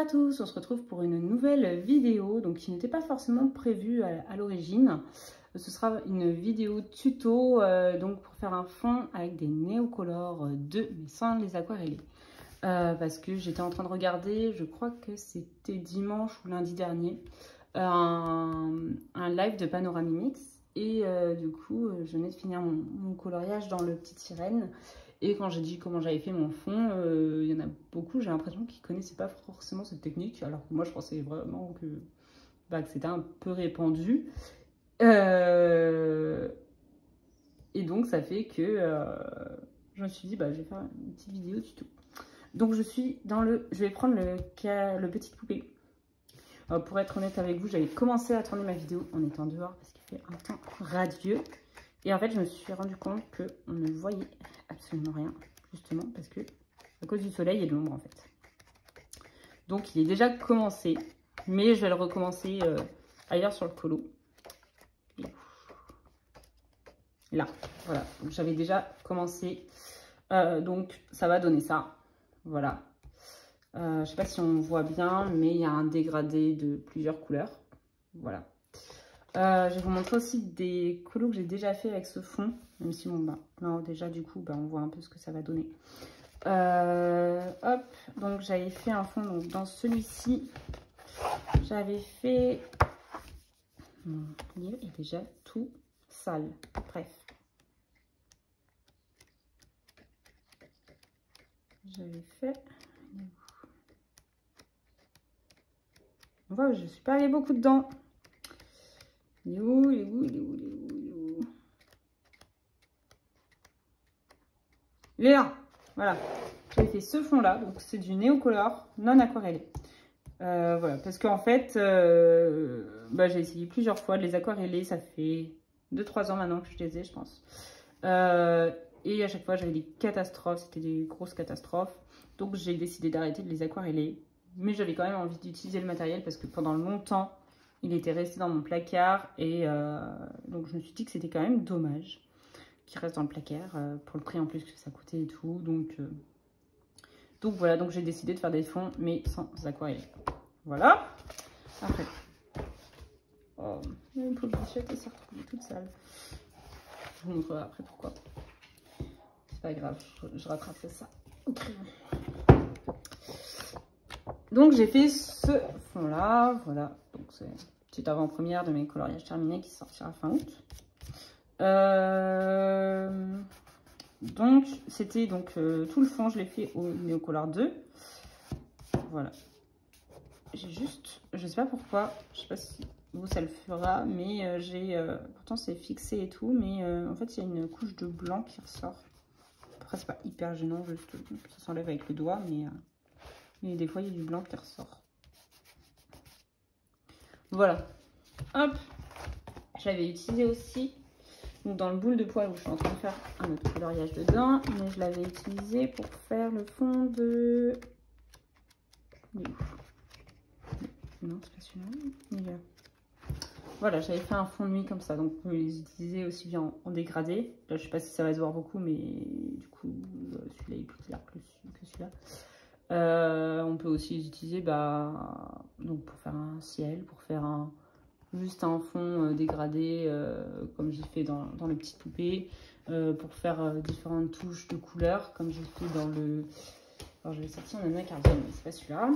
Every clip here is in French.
tous, on se retrouve pour une nouvelle vidéo donc qui n'était pas forcément prévue à l'origine. Ce sera une vidéo tuto donc pour faire un fond avec des Neocolor 2 mais sans les aquareller. Parce que j'étais en train de regarder, je crois que c'était dimanche ou lundi dernier, un live de Panoramimix et du coup je venais de finir mon coloriage dans le petit sirène. Et quand j'ai dit comment j'avais fait mon fond, il y en a beaucoup, j'ai l'impression qu'ils ne connaissaient pas forcément cette technique, alors que moi je pensais vraiment que c'était un peu répandu. Et donc ça fait que je me suis dit, je vais faire une petite vidéo tuto. Donc je vais prendre le petite poupée. Pour être honnête avec vous, j'avais commencé à tourner ma vidéo en étant dehors parce qu'il fait un temps radieux. Et en fait, je me suis rendu compte qu'on ne voyait absolument rien, justement, parce que à cause du soleil et de l'ombre, en fait. Donc, il est déjà commencé, mais je vais le recommencer ailleurs sur le colo. Et là, voilà. Donc, j'avais déjà commencé. Donc, ça va donner ça. Voilà. Je ne sais pas si on voit bien, mais il y a un dégradé de plusieurs couleurs. Voilà. Je vais vous montrer aussi des colos que j'ai déjà fait avec ce fond, même si bon là déjà du coup on voit un peu ce que ça va donner. Hop, donc j'avais fait un fond donc dans celui-ci, j'avais fait mon livre est déjà tout sale. Bref, j'avais fait. On voit, je suis pas allée beaucoup dedans. Il est où, il est où, il est où, il est où, il est où? Il est là. Voilà. J'ai fait ce fond là, donc c'est du Neocolor non aquarellé. Voilà, parce qu'en fait, j'ai essayé plusieurs fois de les aquareller. Ça fait 2-3 ans maintenant que je les ai, je pense. Et à chaque fois, j'avais des catastrophes. C'était des grosses catastrophes. Donc j'ai décidé d'arrêter de les aquareller. Mais j'avais quand même envie d'utiliser le matériel parce que pendant longtemps, il était resté dans mon placard et donc je me suis dit que c'était quand même dommage qu'il reste dans le placard pour le prix en plus que ça coûtait et tout. Donc voilà, donc j'ai décidé de faire des fonds mais sans aquarelle. Voilà. Après, oh, une pauvre bichette elle s'est retrouvée toute sale. Je vous montrerai après pourquoi. C'est pas grave, je rattraperai ça au crayon. Donc j'ai fait ce fond là, voilà. Donc c'est une petite avant-première de mes coloriages terminés qui sortira fin août. Donc c'était tout le fond, je l'ai fait au Neocolor 2. Voilà. J'ai juste, je sais pas pourquoi, je sais pas si vous ça le fera, mais pourtant c'est fixé et tout, mais en fait il y a une couche de blanc qui ressort. Après c'est pas hyper gênant, juste ça s'enlève avec le doigt, mais des fois il y a du blanc qui ressort. Voilà. Hop. J'avais utilisé aussi donc dans le boule de poil où je suis en train de faire un autre coloriage dedans, mais je l'avais utilisé pour faire le fond de. Non, c'est pas celui-là. Voilà, j'avais fait un fond de nuit comme ça, donc vous pouvez les utiliser aussi bien en dégradé. Là, je sais pas si ça va se voir beaucoup, mais du coup, celui-là est plus clair que celui-là. On peut aussi les utiliser donc pour faire un ciel, pour faire juste un fond dégradé comme j'ai fait dans les petites poupées, pour faire différentes touches de couleurs comme j'ai fait dans le... Alors je vais sortir un cardigan, mais c'est pas celui-là.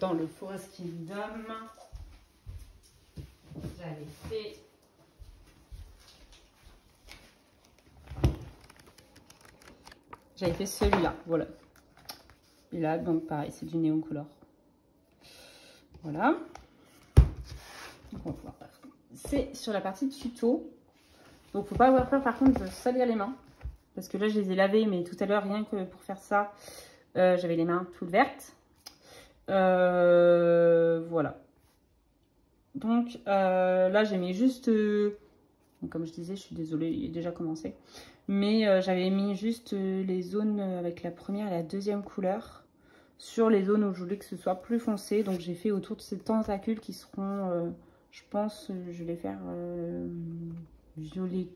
Dans le Forest Kingdom, j'avais fait celui-là, voilà. Et là, donc pareil, c'est du Neocolor. Voilà. Donc on va pouvoir faire. C'est sur la partie tuto. Donc faut pas avoir peur par contre de salir les mains. Parce que là je les ai lavées, mais tout à l'heure rien que pour faire ça, j'avais les mains toutes vertes. Voilà. Donc là j'ai mis juste... comme je disais, je suis désolée, il est déjà commencé. Mais j'avais mis juste les zones avec la première et la deuxième couleur. Sur les zones où je voulais que ce soit plus foncé. Donc j'ai fait autour de ces tentacules qui seront... je pense je vais faire violet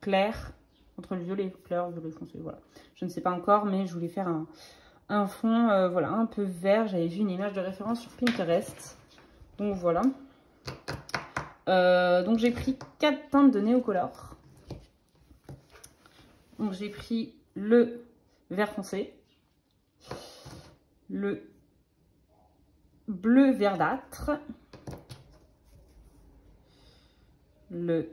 clair, entre le violet clair et le violet foncé, voilà. Je ne sais pas encore, mais je voulais faire un fond voilà, un peu vert. J'avais vu une image de référence sur Pinterest. Donc voilà. Donc j'ai pris 4 teintes de Neocolor. Donc j'ai pris le vert foncé, le bleu verdâtre, le,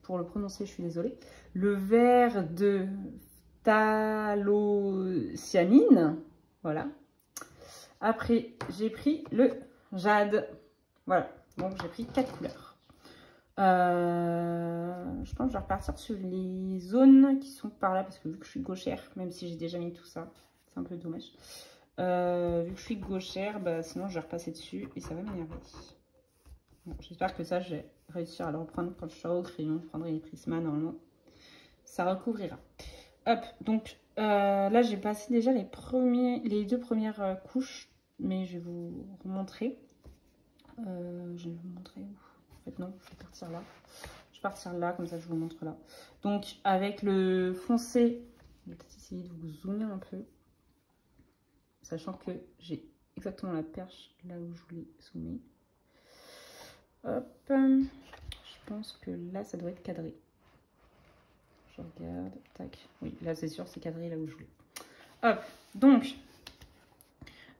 pour le prononcer je suis désolée, le vert de phthalocyanine, voilà. Après j'ai pris le jade, voilà. Donc j'ai pris 4 couleurs. Je pense que je vais repartir sur les zones qui sont par là parce que vu que je suis gauchère, même si j'ai déjà mis tout ça, c'est un peu dommage. Vu que je suis gauchère, bah, sinon je vais repasser dessus et ça va m'énerver. Bon, j'espère que ça, je vais réussir à le reprendre quand je serai au crayon. Je prendrai les Prisma, normalement, ça recouvrira. Hop, donc là, j'ai passé déjà les 2 premières couches, mais je vais vous montrer. Je vais vous montrer où. En fait, non, je vais partir là. Je vais partir là, comme ça, je vous montre là. Donc, avec le foncé, je vais peut-être essayer de vous zoomer un peu. Sachant que j'ai exactement la perche là où je voulais zoomer. Hop. Je pense que là, ça doit être cadré. Je regarde. Tac. Oui, là, c'est sûr, c'est cadré là où je voulais. Hop. Donc,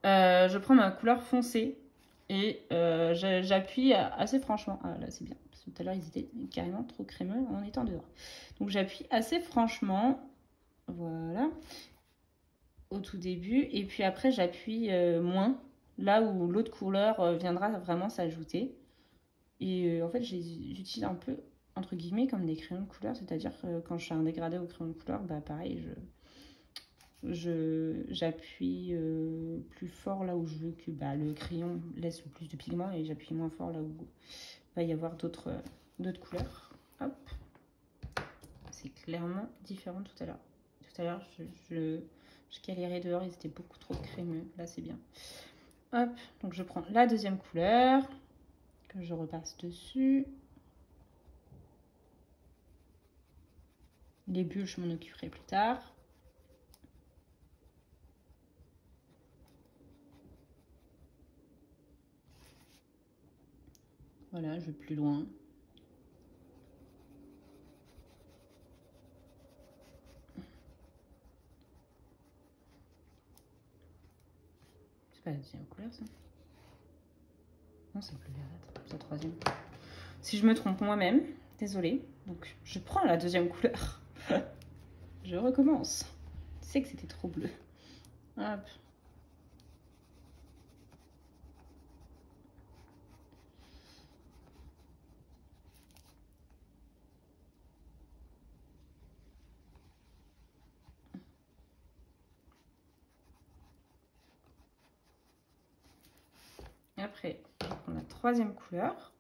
je prends ma couleur foncée. Et j'appuie assez franchement. Ah là c'est bien. Parce que tout à l'heure ils étaient carrément trop crémeux en étant dehors. Donc j'appuie assez franchement. Voilà. Au tout début. Et puis après j'appuie moins. Là où l'autre couleur viendra vraiment s'ajouter. Et en fait j'utilise un peu entre guillemets comme des crayons de couleur. C'est-à-dire que quand je fais un dégradé au crayon de couleur, bah pareil j'appuie plus fort là où je veux que le crayon laisse le plus de pigments et j'appuie moins fort là où il va y avoir d'autres couleurs. Hop, c'est clairement différent tout à l'heure. Tout à l'heure, je galérais dehors, ils étaient beaucoup trop crémeux. Là, c'est bien. Hop, donc je prends la deuxième couleur que je repasse dessus. Les bulles, je m'en occuperai plus tard. Voilà, je vais plus loin. C'est pas la deuxième couleur, ça? Non, c'est plus verdâtre, c'est la troisième. Si je me trompe moi-même, désolée. Donc, je prends la deuxième couleur. Je recommence. Je sais que c'était trop bleu. Hop. Et après, je prends la troisième couleur.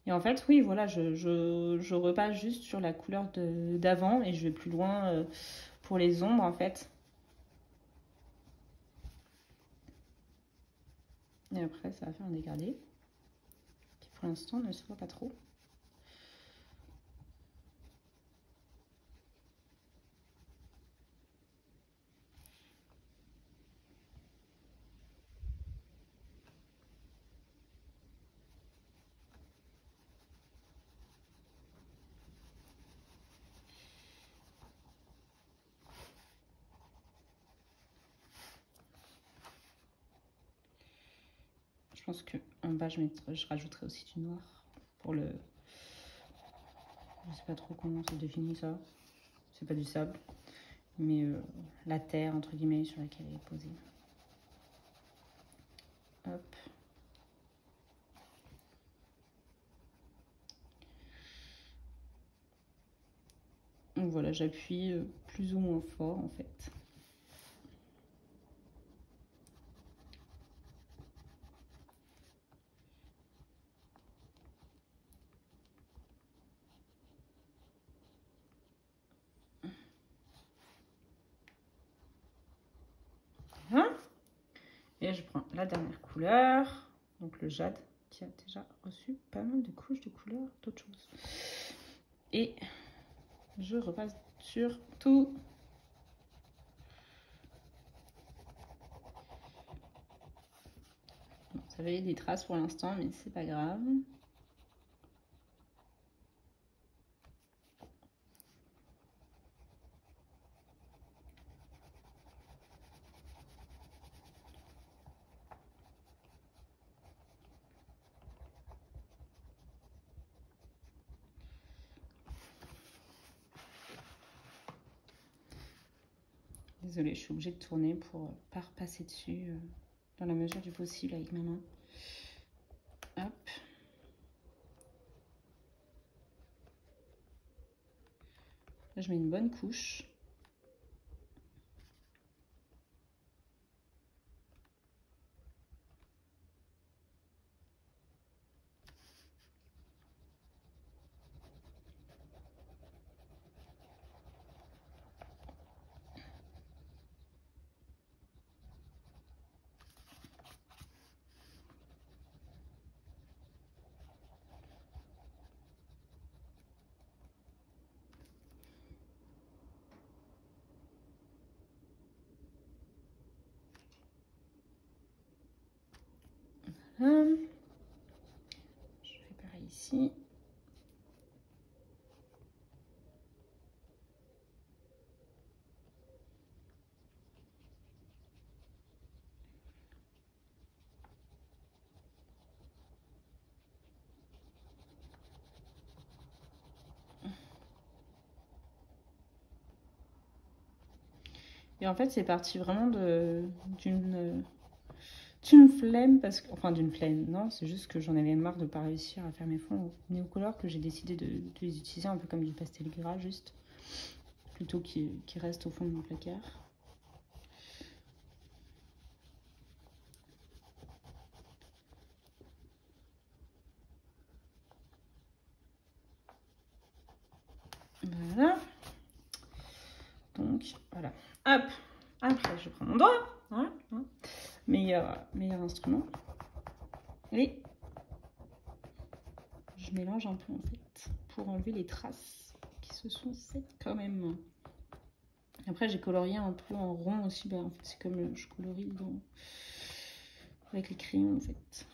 Et en fait, oui, voilà, je repasse juste sur la couleur d'avant et je vais plus loin pour les ombres, en fait. Et après, ça va faire un dégradé qui, pour l'instant, ne se voit pas trop. Je pense qu'en bas, je rajouterai aussi du noir pour le... Je sais pas trop comment se définit ça. C'est pas du sable, mais la terre, entre guillemets, sur laquelle elle est posée. Hop. Donc voilà, j'appuie plus ou moins fort, en fait. Et je prends la dernière couleur, donc le jade, qui a déjà reçu pas mal de couches de couleurs, d'autres choses. Et je repasse sur tout. Bon, ça va y des traces pour l'instant, mais c'est pas grave. Désolée, je suis obligée de tourner pour pas repasser dessus dans la mesure du possible avec ma main. Hop. Là, je mets une bonne couche. Je fais pareil ici. Et en fait, c'est parti vraiment d'une flemme, parce que, enfin d'une flemme, non, c'est juste que j'en avais marre de ne pas réussir à faire mes fonds au néocolor, que j'ai décidé de les utiliser un peu comme du pastel gras, juste, plutôt qu'ils restent au fond de mon placard. Voilà. Donc, voilà. Hop. Après, je prends mon doigt. Voilà. Meilleur instrument. Et je mélange un peu, en fait, pour enlever les traces qui se sont faites quand même. Après, j'ai colorié un peu en rond aussi. Ben, en fait, c'est comme je colorie avec les crayons, en fait.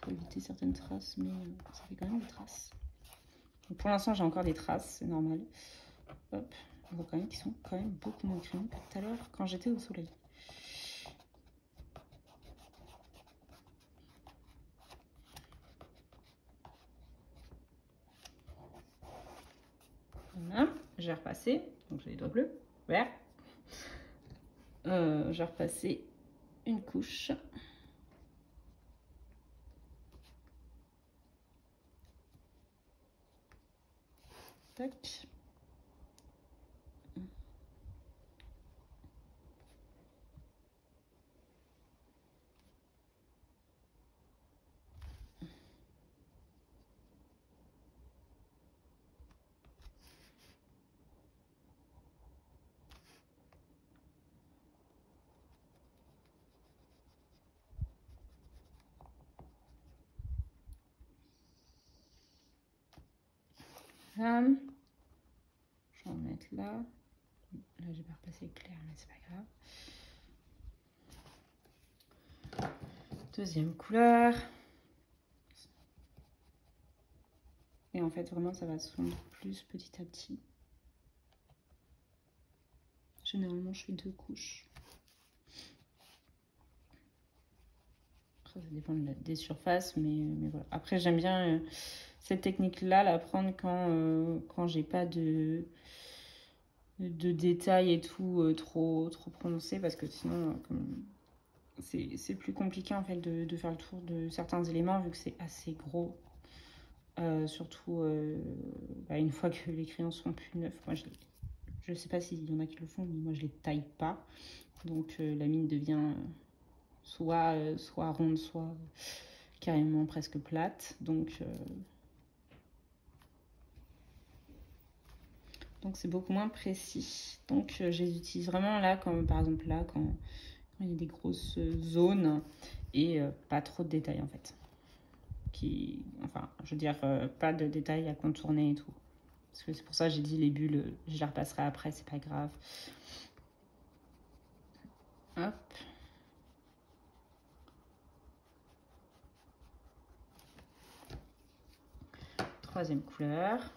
Pour éviter certaines traces, mais ça fait quand même des traces. Donc, pour l'instant, j'ai encore des traces, c'est normal. Hop, on voit quand même qu'ils sont quand même beaucoup moins crayons que tout à l'heure quand j'étais au soleil. Voilà, j'ai repassé, donc j'ai les doigts bleus, vert. J'ai repassé une couche. Tac. Je vais en mettre là. Là, j'ai pas repassé clair, mais c'est pas grave. Deuxième couleur. Et en fait, vraiment, ça va se fondre plus petit à petit. Généralement, je fais 2 couches. Après, ça dépend des surfaces, mais voilà. Après, j'aime bien cette technique-là, la prendre quand j'ai pas de détails et tout trop prononcé, parce que sinon, c'est plus compliqué en fait de faire le tour de certains éléments, vu que c'est assez gros. Surtout une fois que les crayons sont plus neufs. Moi, je sais pas s'il y en a qui le font, mais moi je les taille pas. Donc la mine devient soit ronde, soit carrément presque plate. Donc c'est beaucoup moins précis. Donc je les utilise vraiment là, comme par exemple là, quand il y a des grosses zones et pas trop de détails en fait. Enfin, je veux dire, pas de détails à contourner et tout. Parce que c'est pour ça que j'ai dit les bulles, je les repasserai après, c'est pas grave. Hop. Troisième couleur.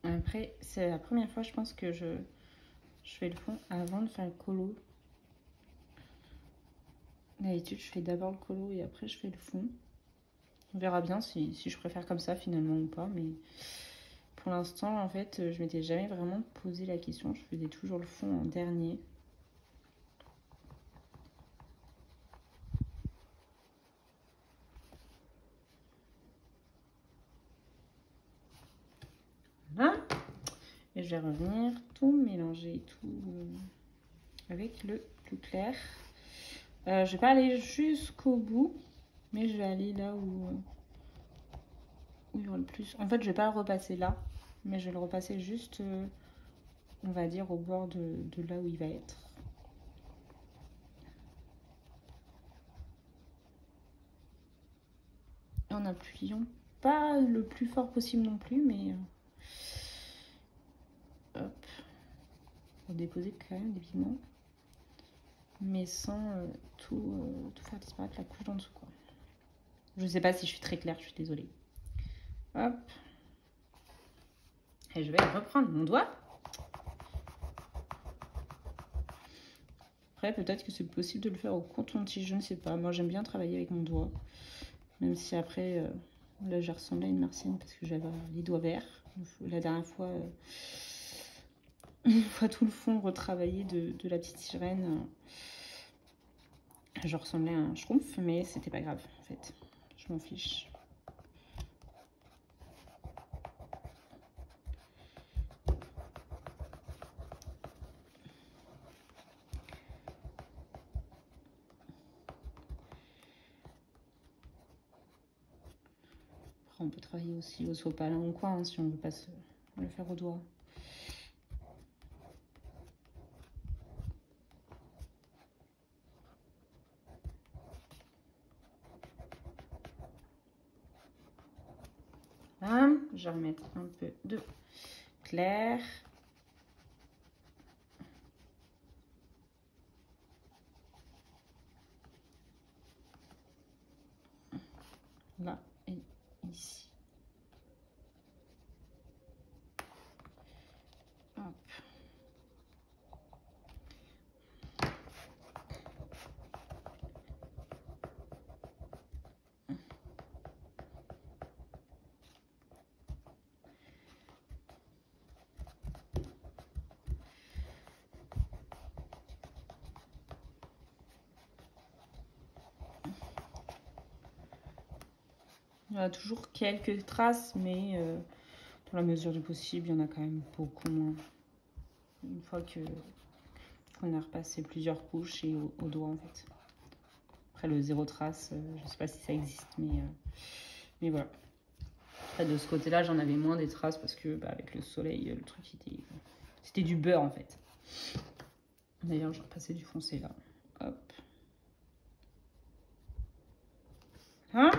Après, c'est la première fois, je pense, que je fais le fond avant de faire le colo. D'habitude, je fais d'abord le colo et après, je fais le fond. On verra bien si je préfère comme ça, finalement, ou pas. Mais pour l'instant, en fait, je m'étais jamais vraiment posé la question. Je faisais toujours le fond en dernier. Voilà. Et je vais revenir tout mélanger, tout avec le plus clair. Je vais pas aller jusqu'au bout, mais je vais aller là où il y aura le plus. En fait, je vais pas le repasser là, mais je vais le repasser juste, on va dire, au bord de là où il va être. En appuyant pas le plus fort possible non plus, mais hop, pour déposer quand même des pigments, mais sans tout faire disparaître la couche d'en dessous, quoi. Je sais pas si je suis très claire, je suis désolée. Hop. Et je vais reprendre mon doigt. Après, peut-être que c'est possible de le faire au coton-tige, je ne sais pas. Moi, j'aime bien travailler avec mon doigt. Même si après, là, j'ai ressemblé à une martienne parce que j'avais les doigts verts. La dernière fois, une fois tout le fond retravaillé de la petite sirène, je ressemblais à un schtroumpf, mais c'était pas grave, en fait. Je m'en fiche. On peut travailler aussi au sopalin ou quoi, hein, si on veut pas le faire au doigt. Voilà, je vais remettre un peu de clair. Là et ici. Hop. Il y a toujours quelques traces, mais dans la mesure du possible, il y en a quand même beaucoup moins. Une fois qu'on a repassé plusieurs couches et au doigt, en fait. Après, le zéro trace, je ne sais pas si ça existe, mais voilà. Après, de ce côté-là, j'en avais moins des traces parce que, bah, avec le soleil, le truc, c'était du beurre, en fait. D'ailleurs, je repassais du foncé, là. Hop. Hein ?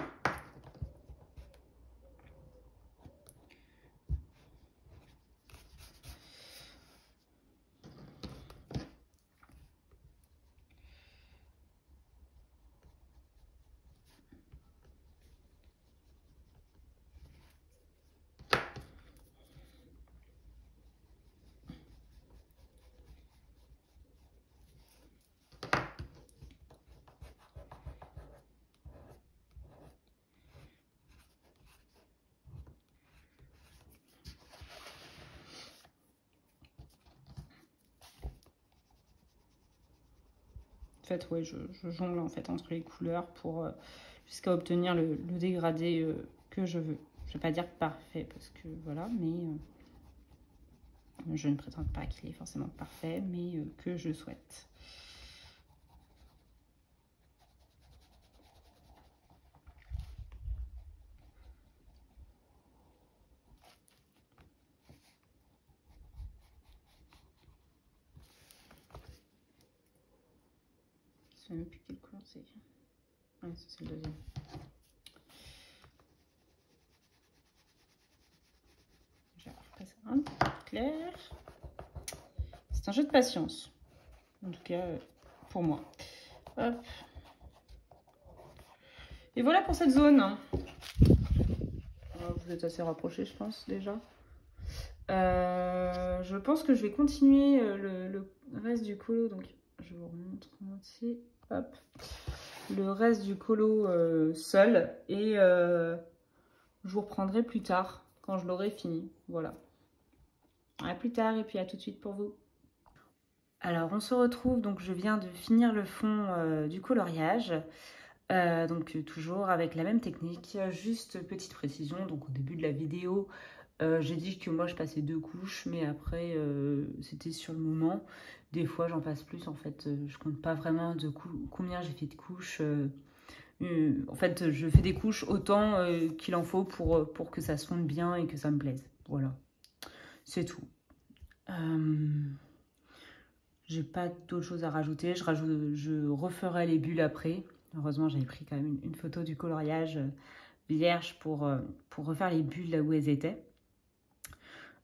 En fait, ouais, je jongle en fait entre les couleurs pour jusqu'à obtenir le dégradé que je veux. Je ne vais pas dire parfait parce que voilà, mais je ne prétends pas qu'il est forcément parfait, mais que je souhaite. Je ne sais même plus quelle couleur c'est. Ouais, c'est le deuxième. Je vais repasser un peu plus clair. C'est un jeu de patience. En tout cas, pour moi. Hop. Et voilà pour cette zone. Vous êtes assez rapprochés, je pense, déjà. Je pense que je vais continuer le reste du colo. Donc, je vous remontre ici. Hop. Le reste du colo seul. Et je vous reprendrai plus tard, quand je l'aurai fini. Voilà. À plus tard et puis à tout de suite pour vous. Alors, on se retrouve. Donc, je viens de finir le fond du coloriage. Donc toujours avec la même technique, juste petite précision. Donc au début de la vidéo, j'ai dit que moi je passais 2 couches, mais après c'était sur le moment. Des fois j'en passe plus, en fait je compte pas vraiment de combien j'ai fait de couches. En fait je fais des couches autant qu'il en faut pour que ça se fonde bien et que ça me plaise. Voilà, c'est tout. J'ai pas d'autre chose à rajouter. Je referai les bulles après. Heureusement, j'avais pris quand même une photo du coloriage vierge pour refaire les bulles là où elles étaient.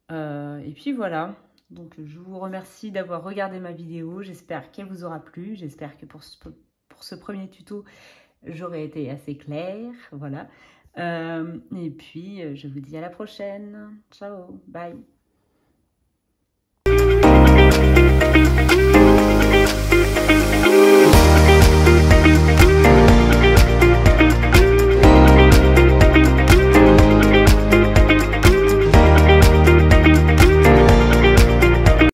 Et puis voilà. Donc, je vous remercie d'avoir regardé ma vidéo. J'espère qu'elle vous aura plu. J'espère que pour ce premier tuto, j'aurai été assez claire. Voilà. Et puis, je vous dis à la prochaine. Ciao, bye.